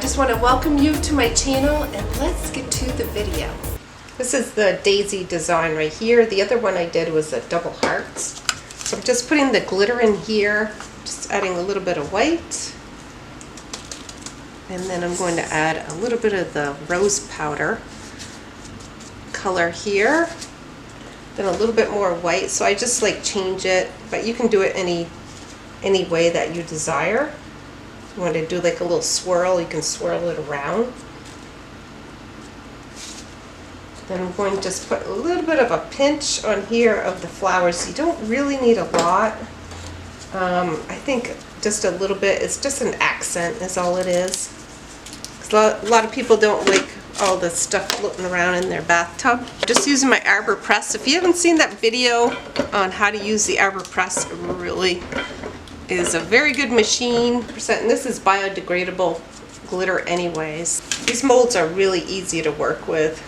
just want to welcome you to my channel and let's get to the video. This is the daisy design right here. The other one I did was a double hearts. So I'm just putting the glitter in here, just adding a little bit of white. And then I'm going to add a little bit of the rose powder color here. Then a little bit more white. So I just like change it, but you can do it any way that you desire. If you want to do like a little swirl, you can swirl it around. Then I'm going to just put a little bit of a pinch on here of the flowers. You don't really need a lot. I think just a little bit. It's just an accent is all it is. 'Cause a lot of people don't like all the stuff floating around in their bathtub. Just using my arbor press. If you haven't seen that video on how to use the arbor press, it really is a very good machine. And this is biodegradable glitter anyways. These molds are really easy to work with.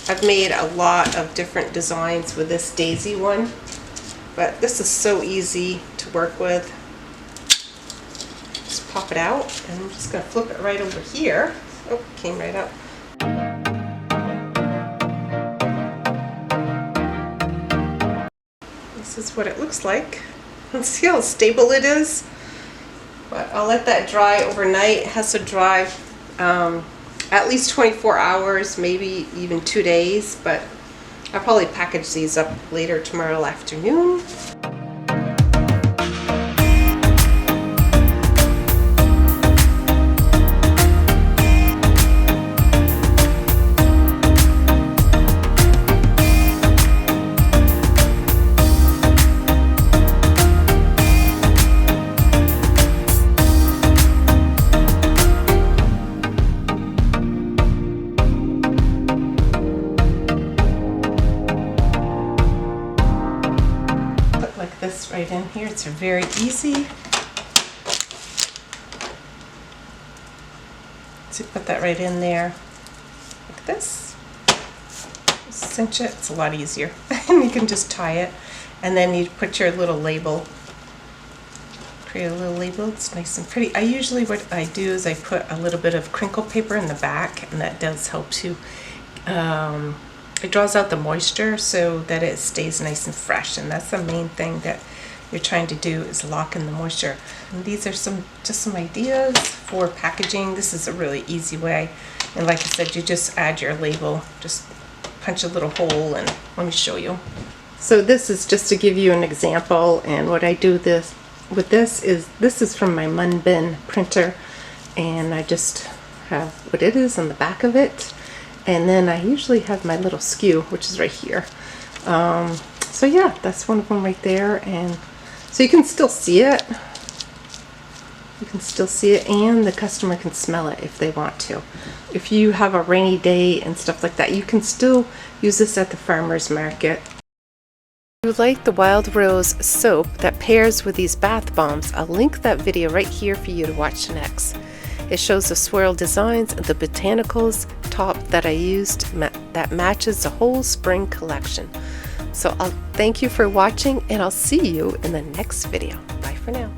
I've made a lot of different designs with this daisy one, but this is so easy to work with. Just pop it out, and I'm just going to flip it right over here. Oh, came right up. This is what it looks like. Let's see how stable it is. But I'll let that dry overnight. It has to dry at least 24 hours, maybe even 2 days, but I'll probably package these up later tomorrow afternoon. This right in here. It's very easy. So put that right in there like this. Cinch it. It's a lot easier. And you can just tie it. And then you put your little label. Create a little label. It's nice and pretty. Usually what I do is I put a little bit of crinkle paper in the back, and that does help to it draws out the moisture so that it stays nice and fresh, and that's the main thing that you're trying to do, is lock in the moisture. And these are just some ideas for packaging. This is a really easy way, and like I said, you just add your label, just punch a little hole, and let me show you. So this is just to give you an example, and what I do with this is from my Munbin printer, and I just have what it is on the back of it. And then I usually have my little skew, which is right here. So yeah, that's one of them right there. And so you can still see it. You can still see it, and the customer can smell it if they want to. If you have a rainy day and stuff like that, you can still use this at the farmer's market. If you like the Wild Rose soap that pairs with these bath bombs, I'll link that video right here for you to watch next. It shows the swirl designs and the botanicals top that I used that matches the whole spring collection. So I'll thank you for watching, and I'll see you in the next video. Bye for now.